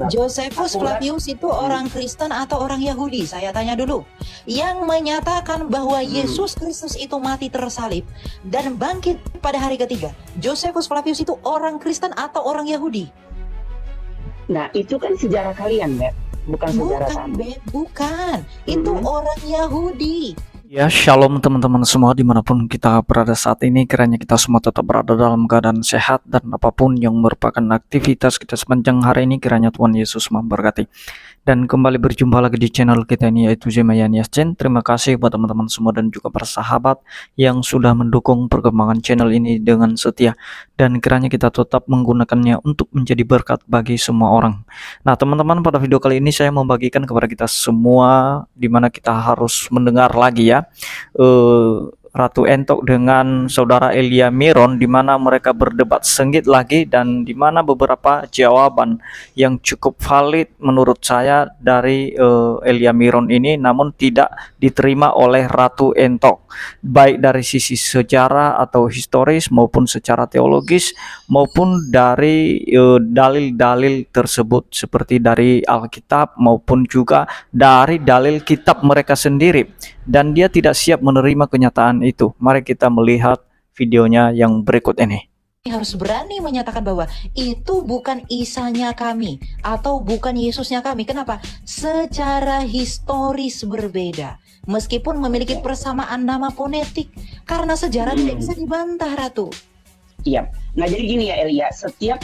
Josephus Flavius itu orang Kristen atau orang Yahudi? Saya tanya dulu. Yang menyatakan bahwa Yesus Kristus itu mati tersalib dan bangkit pada hari ketiga. Josephus Flavius itu orang Kristen atau orang Yahudi? Nah, itu kan sejarah kalian, Beb. Bukan sejarah kami. Beb, bukan. Itu orang Yahudi. Ya, shalom teman-teman semua dimanapun kita berada saat ini, kiranya kita semua tetap berada dalam keadaan sehat dan apapun yang merupakan aktivitas kita sepanjang hari ini, kiranya Tuhan Yesus memberkati. Dan kembali berjumpa lagi di channel kita ini, yaitu Zemayanias Chen. Terima kasih buat teman-teman semua dan juga para sahabat yang sudah mendukung perkembangan channel ini dengan setia, dan kiranya kita tetap menggunakannya untuk menjadi berkat bagi semua orang. Nah teman-teman, pada video kali ini saya membagikan kepada kita semua dimana kita harus mendengar lagi ya Ratu Entok dengan saudara Elia Miron, di mana mereka berdebat sengit lagi dan di mana beberapa jawaban yang cukup valid menurut saya dari Elia Miron ini, namun tidak diterima oleh Ratu Entok, baik dari sisi sejarah atau historis maupun secara teologis maupun dari dalil-dalil tersebut seperti dari Alkitab maupun juga dari dalil kitab mereka sendiri, dan dia tidak siap menerima kenyataan itu. Mari kita melihat videonya yang berikut ini. Harus berani menyatakan bahwa itu bukan Isanya kami atau bukan Yesusnya kami. Kenapa? Secara historis berbeda, meskipun memiliki persamaan nama fonetik, karena sejarah tidak bisa dibantah, Ratu. Iya. Nah jadi gini ya Elia, setiap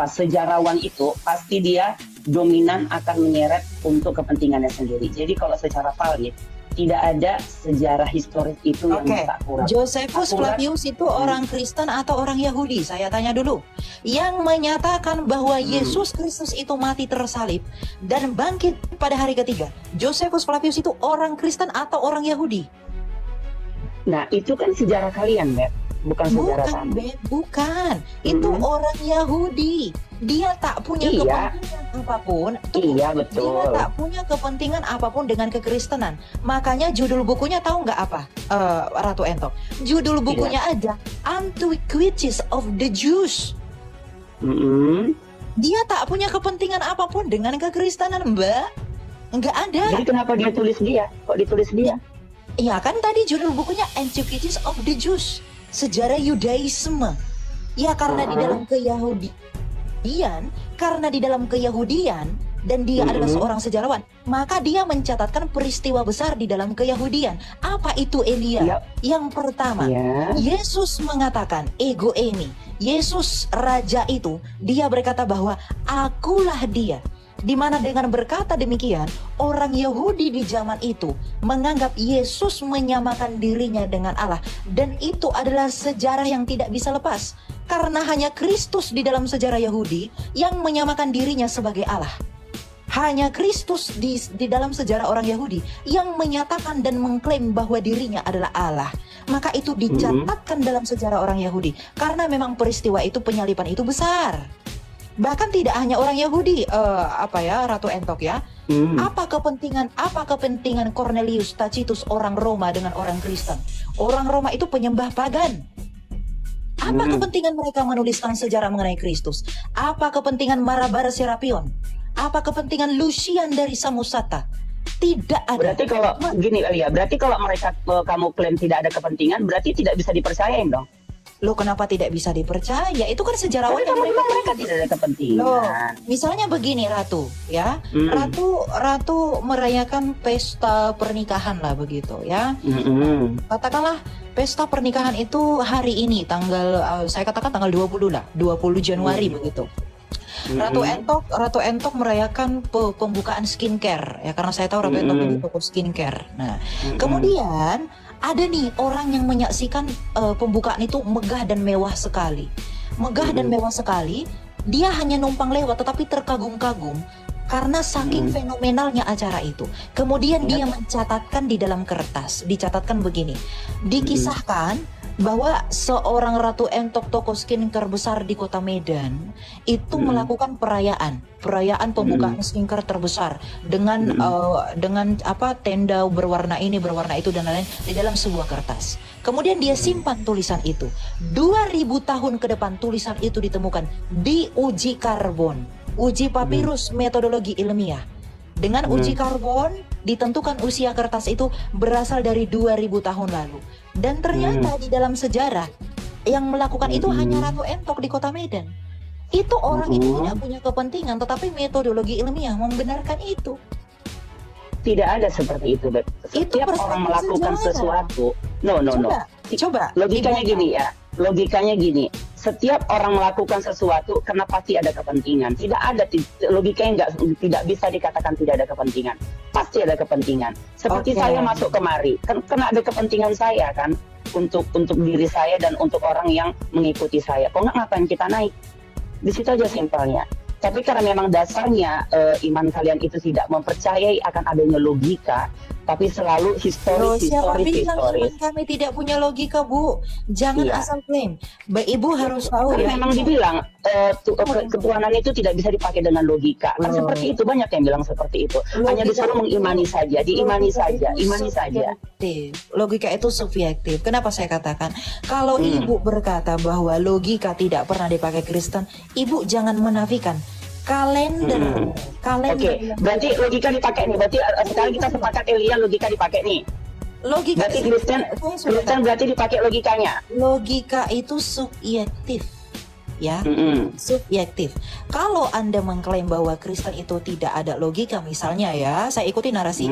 sejarawan itu pasti dia dominan akan menyeret untuk kepentingannya sendiri. Jadi kalau secara valid tidak ada sejarah historis itu yang tak akurat. Josephus Flavius itu orang Kristen atau orang Yahudi? Saya tanya dulu. Yang menyatakan bahwa Yesus Kristus itu mati tersalib dan bangkit pada hari ketiga. Josephus Flavius itu orang Kristen atau orang Yahudi? Nah itu kan sejarah kalian, Beb. Bukan sejarah kami. Beb, bukan. Itu orang Yahudi. Dia tak punya kepentingan apapun. Iya, betul. Dia tak punya kepentingan apapun dengan kekristenan. Makanya judul bukunya tahu nggak apa, Ratu Entok? Judul bukunya aja Antiquities of the Jews. Dia tak punya kepentingan apapun dengan kekristenan, Mbak. Nggak ada. Jadi kenapa dia tulis dia? Kok ditulis dia? Iya kan tadi judul bukunya Antiquities of the Jews, sejarah Yudaisme. Ya karena di dalam Keyahudian, dan dia adalah seorang sejarawan, maka dia mencatatkan peristiwa besar di dalam Keyahudian. Apa itu, Elia? Yang pertama, Yesus mengatakan ego eimi. Yesus Raja itu, dia berkata bahwa akulah dia. Dimana dengan berkata demikian, orang Yahudi di zaman itu menganggap Yesus menyamakan dirinya dengan Allah. Dan itu adalah sejarah yang tidak bisa lepas, karena hanya Kristus di dalam sejarah Yahudi yang menyamakan dirinya sebagai Allah. Hanya Kristus di dalam sejarah orang Yahudi yang menyatakan dan mengklaim bahwa dirinya adalah Allah. Maka itu dicatatkan dalam sejarah orang Yahudi, karena memang peristiwa itu, penyaliban itu besar. Bahkan tidak hanya orang Yahudi, Ratu Entok ya. Apa kepentingan Cornelius Tacitus orang Roma dengan orang Kristen? Orang Roma itu penyembah pagan. Apa kepentingan mereka menuliskan sejarah mengenai Kristus? Apa kepentingan Marabar Serapion? Apa kepentingan Lucian dari Samosata? Tidak ada. Berarti kalau gini ya, berarti kalau mereka kamu klaim tidak ada kepentingan, berarti tidak bisa dipercayain dong. Loh, kenapa tidak bisa dipercaya? Itu kan sejarawan yang mereka tidak ada kepentingan. Loh, misalnya begini, Ratu, ya. Ratu merayakan pesta pernikahan lah begitu, ya. Katakanlah pesta pernikahan itu hari ini saya katakan tanggal 20 lah, 20 Januari begitu. Ratu Entok merayakan pembukaan skincare ya, karena saya tahu Ratu Entok ini toko skincare. Nah, kemudian ada nih orang yang menyaksikan pembukaan itu megah dan mewah sekali. Megah dan mewah sekali. Dia hanya numpang lewat tetapi terkagum-kagum karena saking fenomenalnya acara itu. Kemudian dia mencatatkan di dalam kertas, dicatatkan begini, dikisahkan bahwa seorang Ratu Entok, toko skincare besar di kota Medan, itu melakukan perayaan pembukaan skincare terbesar dengan tenda berwarna ini, berwarna itu dan lain-lain di dalam sebuah kertas. Kemudian dia simpan tulisan itu. 2000 tahun ke depan tulisan itu ditemukan, diuji karbon, uji papirus, metodologi ilmiah. Dengan uji karbon ditentukan usia kertas itu berasal dari 2000 tahun lalu. Dan ternyata di dalam sejarah yang melakukan itu hanya Ratu Entok di kota Medan. Itu orang itu tidak punya kepentingan, tetapi metodologi ilmiah membenarkan itu. Tidak ada seperti itu, Beb. Setiap orang melakukan sesuatu. Coba. Logikanya gini ya. Logikanya gini. Setiap orang melakukan sesuatu karena pasti ada kepentingan. Tidak ada logikanya tidak bisa dikatakan tidak ada kepentingan. Pasti ada kepentingan. Seperti saya masuk kemari, kan karena ada kepentingan saya kan untuk diri saya dan untuk orang yang mengikuti saya. Kok nggak ngapain kita naik? Di situ aja simpelnya. Tapi karena memang dasarnya iman kalian itu tidak mempercayai akan adanya logika, tapi selalu historis. Siapa bilang iman kami tidak punya logika, Bu? Jangan asal klaim. Ibu harus tahu ya. Memang dibilang ketuhanan itu tidak bisa dipakai dengan logika. Kan seperti itu, banyak yang bilang seperti itu. Hanya disuruh mengimani saja, diimani saja, imani saja. Logika itu subjektif. Kenapa saya katakan? Kalau Ibu berkata bahwa logika tidak pernah dipakai Kristen, Ibu jangan menafikan kalender. Oke, berarti logika dipakai nih. Berarti sekarang kita sepakat Elia logika dipakai nih. Logika berarti Kristen berarti dipakai logikanya. Logika itu subjektif. Ya, subjektif. Kalau Anda mengklaim bahwa Kristen itu tidak ada logika, misalnya ya, saya ikuti narasi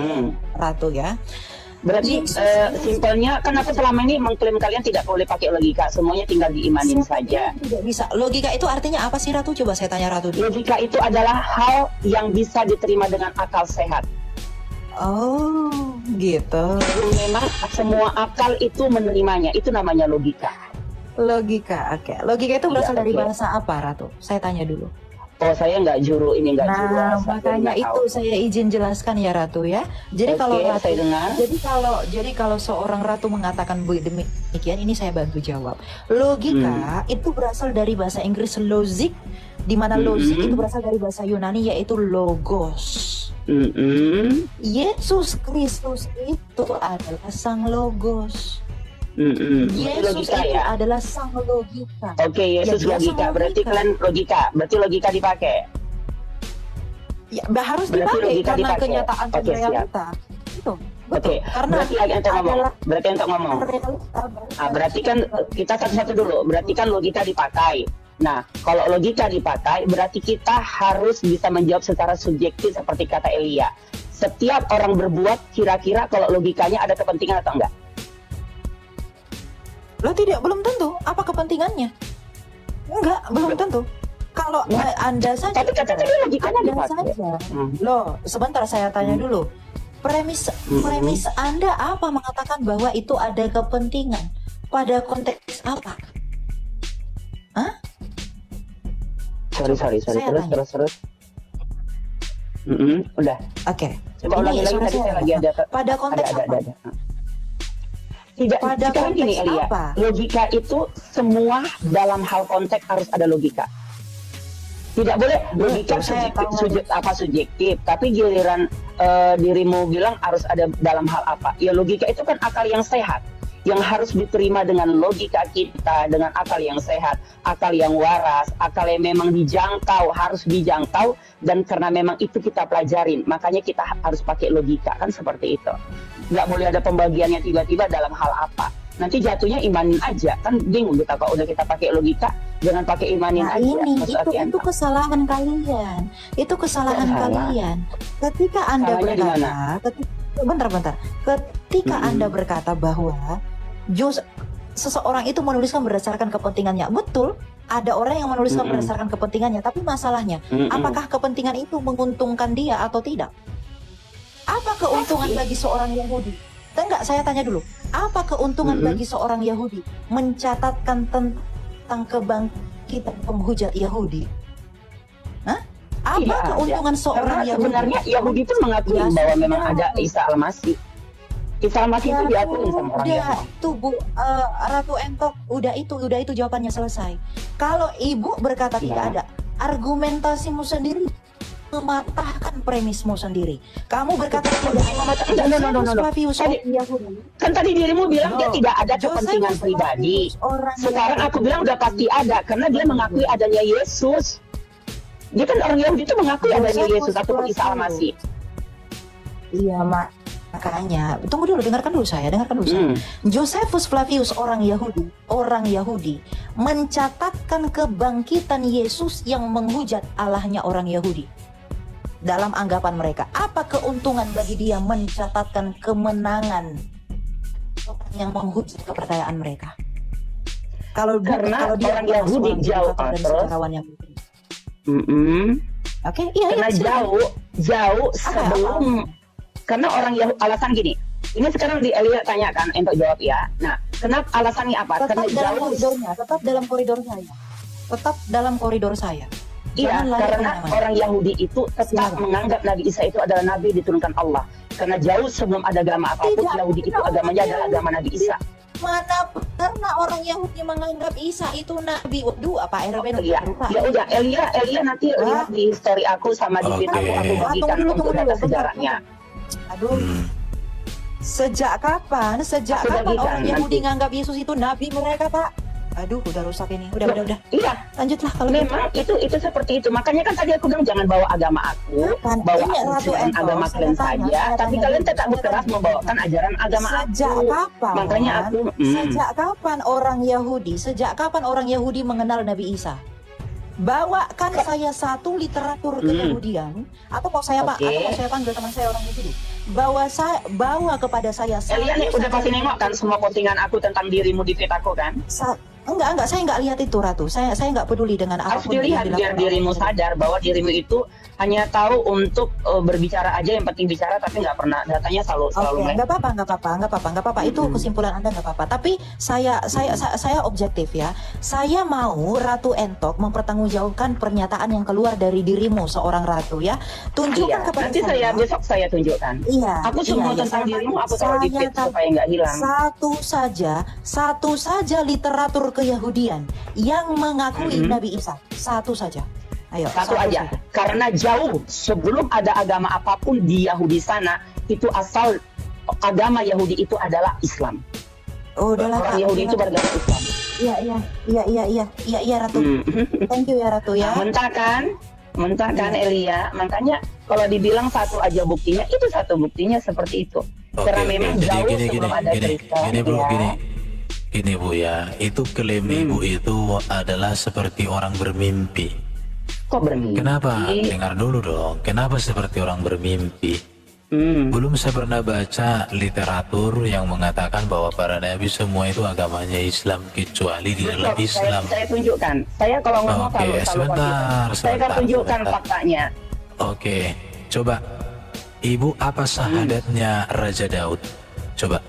Ratu ya. Berarti simpelnya kan aku selama ini mengklaim kalian tidak boleh pakai logika, semuanya tinggal diimanin saja. Tidak bisa. Logika itu artinya apa sih, Ratu? Coba saya tanya Ratu. Logika itu adalah hal yang bisa diterima dengan akal sehat. Oh, gitu. Memang semua akal itu menerimanya, itu namanya logika. Logika, oke. Logika itu berasal dari bahasa apa, Ratu? Saya tanya dulu. Oh, saya nggak juru ini, nggak juru. Makanya itu saya izin jelaskan ya, Ratu ya. Jadi kalau Ratu, saya dengar. Jadi kalau seorang Ratu mengatakan demikian, ini saya bantu jawab. Logika itu berasal dari bahasa Inggris logic, di mana logic itu berasal dari bahasa Yunani yaitu logos. Yesus Kristus itu adalah sang logos. Yesus logika itu ya? adalah sang logika. Oke, Yesus Ya, logika. Berarti kalian logika. Berarti logika dipakai. Ya, harus Berarti dipakai logika karena dipakai. kenyataan dan Oke, siap. realita. Itu. Betul. Oke, Karena berarti untuk ngomong. Berarti untuk ngomong. Berarti kan kita satu-satu dulu. Berarti kan logika dipakai. Nah, kalau logika dipakai, berarti kita harus bisa menjawab secara subjektif seperti kata Elia. Setiap orang berbuat kira-kira kalau logikanya ada kepentingan atau enggak? Loh tidak, belum tentu. Apa kepentingannya? Enggak, belum tentu. Kalau Anda saja, tapi katanya logikanya Anda dipakai. saja. Loh, sebentar saya tanya dulu. Premis Anda apa mengatakan bahwa itu ada kepentingan? Pada konteks apa? Hah? Sorry. Terus. Udah. Oke. Coba ulangi lagi, tadi saya lagi ada. Pada konteks apa? Tidak, pada sekarang gini Elia, logika itu semua dalam hal konteks harus ada logika. Tidak boleh logika subjektif, tapi giliran dirimu bilang harus ada dalam hal apa. Ya logika itu kan akal yang sehat, yang harus diterima dengan logika kita, dengan akal yang sehat, akal yang waras, akal yang memang dijangkau, harus dijangkau, dan karena memang itu kita pelajarin, makanya kita harus pakai logika, kan seperti itu. Nggak boleh ada pembagiannya tiba-tiba dalam hal apa. Nanti jatuhnya imanin aja, kan bingung kita kalau udah kita pakai logika, jangan pakai imanin aja. Itu kesalahan kalian. Itu kesalahan kalian. Ketika Anda berkata, bentar. Ketika Anda berkata bahwa seseorang itu menuliskan berdasarkan kepentingannya, betul. Ada orang yang menuliskan berdasarkan kepentingannya, tapi masalahnya, apakah kepentingan itu menguntungkan dia atau tidak? Apa keuntungan bagi seorang Yahudi? Enggak, saya tanya dulu. Apa keuntungan bagi seorang Yahudi mencatatkan tentang kebangkitan penghujat Yahudi? Hah? Apa tidak ada. keuntungan seorang Karena Yahudi? sebenarnya Yahudi pun mengakui Ya, bahwa memang sudah. ada Isa Al-Masih. Isa Al-Masih itu diakui sama orang udah Yahudi. itu Bu Ratu Entok, udah itu jawabannya selesai. Kalau Ibu berkata tidak Ya. ada, argumentasimu sendiri mematahkan premismu sendiri. Kamu berkata tidak ada. No. Flavius Tadi- orang Yahudi. Kan tadi dirimu bilang dia No. tidak ada Josephus kepentingan pribadi. Flavius orang Sekarang Yahudi. aku bilang udah pasti ada karena dia mengakui adanya Yesus. Dia kan orang Yahudi itu mengakui adanya Josephus Yesus ataupun Isa Flavius. Al-Masih. Iya, makanya tunggu dulu, dengarkan dulu saya. Josephus Flavius orang Yahudi mencatatkan kebangkitan Yesus yang menghujat Allahnya orang Yahudi. Dalam anggapan mereka, apa keuntungan bagi dia mencatatkan kemenangan yang menghujat kepercayaan mereka? Karena kalau dia orang adalah Yahudi seorang jauh, diktator dan terus? sejarawan yang Oke, iya, Karena silakan. jauh sebelum karena orang Yahudi alasan gini. Ini sekarang di Elia tanyakan untuk jawab ya. Nah, kenapa alasannya apa? Tetap Karena dalam jauh. koridornya, tetap dalam koridor saya. Iya, Jangan lari karena kemana-mana. orang Yahudi itu tetap Silakan. menganggap Nabi Isa itu adalah Nabi diturunkan Allah. Karena jauh sebelum ada agama apapun, Tidak, Yahudi itu tidak. agamanya adalah agama Nabi Isa. Mana pernah orang Yahudi menganggap Isa itu nabi? Waduh, apa RB Iya, ya udah Elia nanti lihat di story aku sama di feed aku bagikan Tunggu untuk dulu, data bentar. sejarahnya. Aduh. Sejak kapan Aku bagikan orang Yahudi nanti. nganggap Yesus itu nabi mereka, Pak? Aduh, udah rusak ini. Udah. Iya, Lanjutlah kalau gitu. memang itu seperti itu. Makanya kan tadi aku bilang jangan bawa agama aku, Bukan, bawa ini aku Ratu dengan Entok, agama saya kalian tanya, saja. saya Tapi tanya kalian dulu, tetap saya berkeras tanya. membawakan ajaran agama Sejak aku. kapan? Makanya aku, Sejak kapan orang Yahudi mengenal Nabi Isa? Bawakan saya satu literatur keyahudian, atau mau saya Oke. atau mau saya panggil teman saya orang Yahudi. Bawa kepada saya Elia nih udah pasti nengok kan semua postingan aku tentang dirimu di feed aku kan? Enggak, saya enggak lihat itu, Ratu. Saya enggak peduli dengan Harus apapun yang dilihat biar dilakukan dirimu oleh- sadar bahwa dirimu itu hanya tahu untuk berbicara aja, yang penting bicara tapi nggak pernah datanya selalu Oke, melenceng. nggak apa-apa. Itu kesimpulan Anda nggak apa-apa. Tapi saya objektif ya. Saya mau Ratu Entok mempertanggungjawabkan pernyataan yang keluar dari dirimu seorang ratu ya. Tunjukkan Iya, kepada nanti saya besok saya tunjukkan. Iya. Aku semua iya, tentang saya dirimu mau. aku taruh di feed Saya supaya nggak hilang. satu saja literatur keyahudian yang mengakui Nabi Isa. Satu saja. Ayo, Satu aja, karena jauh sebelum ada agama apapun di Yahudi sana, itu asal agama Yahudi itu adalah Islam. Oh, udahlah, Orang Kak. Yahudi itu beragama Islam. Iya, Ratu. Thank you ya, Ratu ya. Mentah kan Elia. Makanya kalau dibilang satu aja buktinya, itu satu buktinya seperti itu. Karena memang jauh sebelum ada Kristen. Gini bro, ya. gini bu ya, itu klaim ibu itu adalah seperti orang bermimpi. Kok bermimpi? Kenapa? Dengar dulu dong. Kenapa seperti orang bermimpi? Belum saya pernah baca literatur yang mengatakan bahwa para nabi semua itu agamanya Islam kecuali di dalam Islam. Saya tunjukkan. Saya kalau ngomong Oke, selalu sebentar, saya akan tunjukkan sebentar. faktanya. Oke, coba ibu apa syahadatnya Raja Daud? Coba.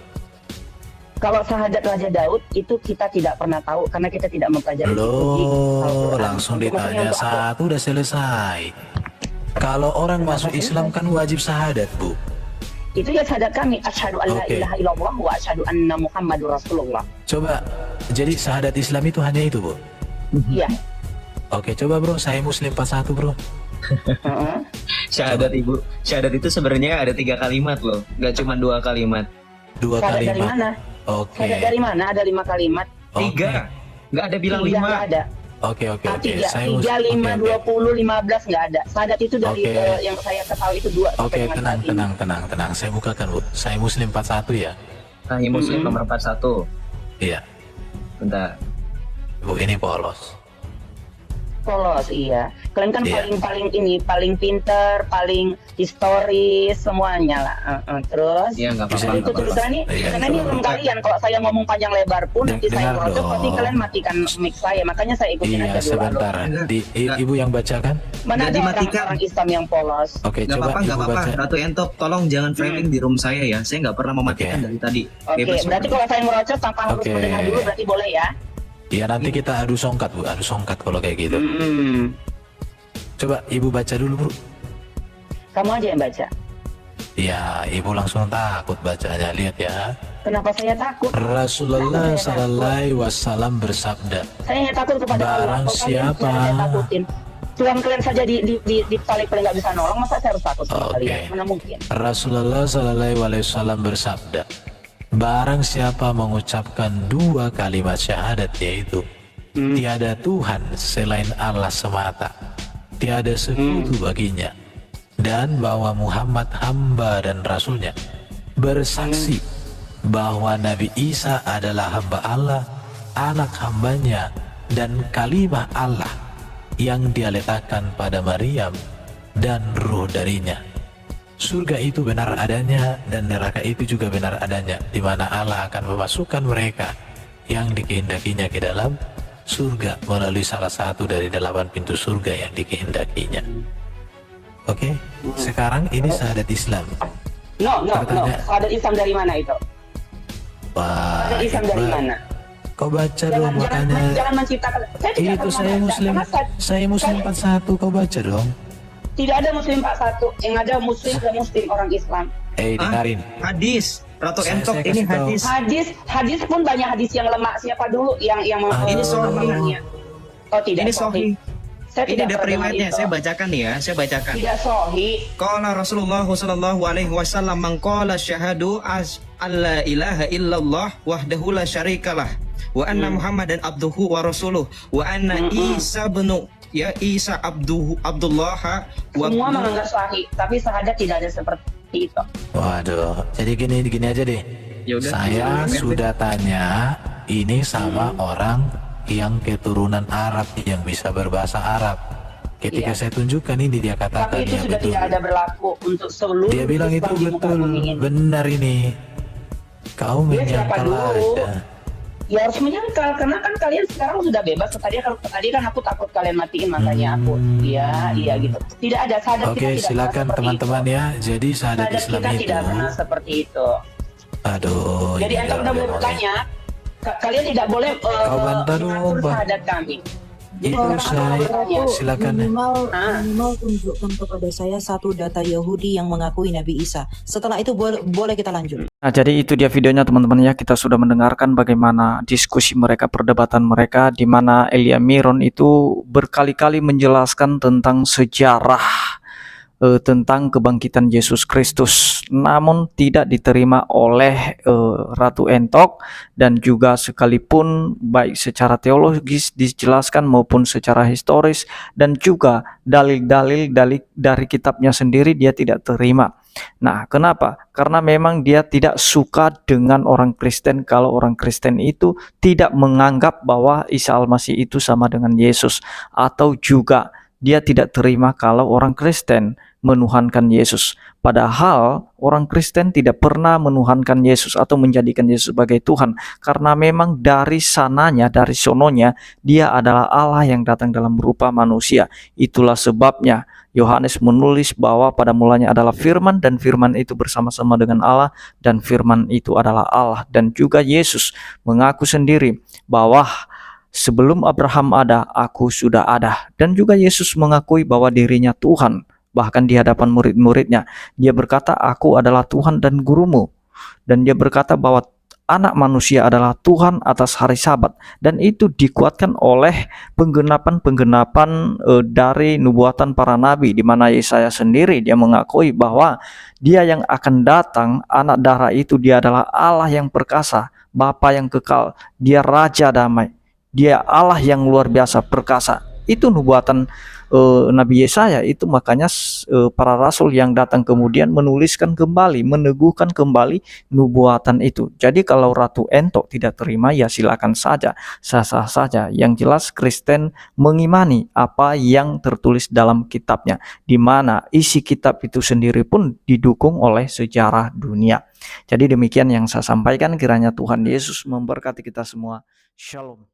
Kalau syahadat Raja Daud itu kita tidak pernah tahu karena kita tidak mempelajari di Loh, Al-Quran. langsung Maksudnya ditanya untuk apa? satu udah selesai. Kalau orang masuk Islam kan wajib syahadat, Bu. Itu ya syahadat kami, asyhadu an la Oke. ilaha illallah wa asyhadu anna Muhammadur Rasulullah. Coba, jadi syahadat Islam itu hanya itu, Bu? Iya. Oke, coba bro, saya Muslim 41 bro. Heeh. Syahadat ibu, syahadat itu sebenarnya ada 3 kalimat loh, nggak cuma 2 kalimat. 2 Syahadat dari kalimat. mana? Oke. Syahadat dari mana? Ada 5 kalimat. 3, nggak ada bilang Tiga 5. nggak ada. Oke. Tiga, Saya 3, 5, oke. 20, 15 nggak ada. Syahadat itu dari Oke. yang saya ketahui itu 2 Oke, tenang. Saya bukakan, Bu. Saya Muslim 41 ya. Nah, ini Muslim nomor 41. Iya. Bentar. Bu, ini polos. Polos, iya. Kalian kan Iya. paling pinter, paling historis semuanya lah. Terus Iya, nggak Bisa apa-apa. itu nggak apa-apa. tulisan ini Iya, karena ini itu. room kalian. Kalau saya ngomong panjang lebar pun nanti saya Dengar ngerocok pasti dong. kalian matikan mic saya. Makanya saya ikutin Iya, aja dulu. sebentar. Ibu yang bacakan? Mana Nggak ada dimatikan. orang Islam yang polos? Oke, Nggak coba apa-apa, Ibu nggak apa-apa. baca. Ratu Entok, tolong jangan framing di room saya ya. Saya nggak pernah mematikan Oke. dari tadi. Oke, Bebas, berarti Bro. kalau saya ngerocok tanpa harus Oke. mendengar dulu berarti boleh ya? Iya, nanti kita adu songkat, Bu. Adu songkat kalau kayak gitu. Coba ibu baca dulu, bro. Kamu aja yang baca. Ya, ibu langsung takut bacanya. Lihat ya. Kenapa saya takut? Rasulullah Sallallahu Alaihi Wasallam bersabda, Saya hanya takut kepada Allah. barang Kalau kalian siapa saya takutin. Tuhan kalian saja di paling nggak bisa nolong, masa saya harus takut sama Oke. kalian? Mana mungkin? Rasulullah Sallallahu Alaihi Wasallam bersabda, barang siapa mengucapkan 2 kalimat syahadat, yaitu tiada Tuhan selain Allah semata, tiada sekutu baginya, dan bahwa Muhammad hamba dan rasulnya, bersaksi bahwa Nabi Isa adalah hamba Allah, anak hambanya, dan kalimah Allah yang dia letakkan pada Maryam dan ruh darinya. Surga itu benar adanya dan neraka itu juga benar adanya, di mana Allah akan memasukkan mereka yang dikehendakinya ke dalam surga melalui salah satu dari 8 pintu surga yang dikehendakinya. Oke, sekarang ini syahadat Islam. No. Syahadat Islam dari mana itu? Wah, Syahadat Islam dari Iqbal, mana? kau baca dong makanya. Jangan menciptakan. Saya tidak Itu pernah saya baca, Muslim, karena saya Muslim 41, kau baca dong. tidak ada Muslim 41, yang ada Muslim ke Muslim orang Islam. Dengarin. Hadis. Ratu Saya Entok kasih ini tahu. hadis. Hadis pun banyak hadis yang lemah. Siapa dulu yang Ini sahih. mengenalnya? Oh tidak. Ini sahih. Saya Ini tidak ada pernah periwayatnya. itu. Saya bacakan nih ya. Saya bacakan. Tidak sahih. Qala Rasulullah sallallahu alaihi wasallam, man qala syahadu alla ilaha illallah wahdahu la syarikalah wa anna Muhammadan abduhu wa rasuluh wa anna Isa Abdullah wa Semua menganggap sahih, tapi syahadat tidak ada seperti itu. Waduh, jadi gini aja deh. Yaudah. Saya sudah tanya ini sama orang yang keturunan Arab yang bisa berbahasa Arab. Ketika Iya. saya tunjukkan ini, dia katakan Tapi itu ya sudah betul. tidak ada berlaku untuk seluruh Dia bilang Islam itu di muka betul, bumi ini. benar ini. Kau Dia siapa menyangkal dulu? aja. Ya harus menyangkal, karena kan kalian sekarang sudah bebas. Tadi kan aku takut kalian matiin, makanya aku iya gitu. Tidak ada syahadat Oke, kita tidak silakan pernah seperti teman-teman itu. ya. Jadi syahadat Syahadat Islam kita itu, tidak pernah seperti itu. aduh. Jadi ini anda kalau udah boleh memang- bertanya, kalian tidak boleh Kau bantar dong, mengatur Pak. syahadat kami. Jadi Itu sekarang saya aku bertanya, silakan. Minimal tunjukkan kepada saya satu data Yahudi yang mengakui Nabi Isa. Setelah itu boleh kita lanjut. Nah, jadi itu dia videonya teman-teman ya. Kita sudah mendengarkan bagaimana diskusi mereka, perdebatan mereka, di mana Elia Miron itu berkali-kali menjelaskan tentang sejarah tentang kebangkitan Yesus Kristus, namun tidak diterima oleh Ratu Entok, dan juga sekalipun baik secara teologis dijelaskan maupun secara historis dan juga dalil-dalil dari kitabnya sendiri dia tidak terima. Nah, kenapa? Karena memang dia tidak suka dengan orang Kristen kalau orang Kristen itu tidak menganggap bahwa Isa Al-Masih itu sama dengan Yesus, atau juga dia tidak terima kalau orang Kristen menuhankan Yesus. Padahal orang Kristen tidak pernah menuhankan Yesus atau menjadikan Yesus sebagai Tuhan, karena memang dari sananya, dari sononya, dia adalah Allah yang datang dalam rupa manusia. Itulah sebabnya Yohanes menulis bahwa pada mulanya adalah firman, dan firman itu bersama-sama dengan Allah, dan firman itu adalah Allah. Dan juga Yesus mengaku sendiri bahwa sebelum Abraham ada, aku sudah ada. Dan juga Yesus mengakui bahwa dirinya Tuhan. Bahkan di hadapan murid-muridnya, dia berkata, aku adalah Tuhan dan gurumu. Dan dia berkata bahwa anak manusia adalah Tuhan atas hari Sabat. Dan itu dikuatkan oleh penggenapan dari nubuatan para nabi, di mana Yesaya sendiri dia mengakui bahwa dia yang akan datang, anak darah itu, dia adalah Allah yang perkasa, Bapa yang kekal, dia Raja damai, dia Allah yang luar biasa perkasa. Itu nubuatan Nabi Yesaya itu. Makanya para rasul yang datang kemudian menuliskan kembali, meneguhkan kembali nubuatan itu. Jadi kalau Ratu Entok tidak terima, ya silakan saja, sah-sah saja. Yang jelas Kristen mengimani apa yang tertulis dalam kitabnya, di mana isi kitab itu sendiri pun didukung oleh sejarah dunia. Jadi demikian yang saya sampaikan, kiranya Tuhan Yesus memberkati kita semua. Shalom.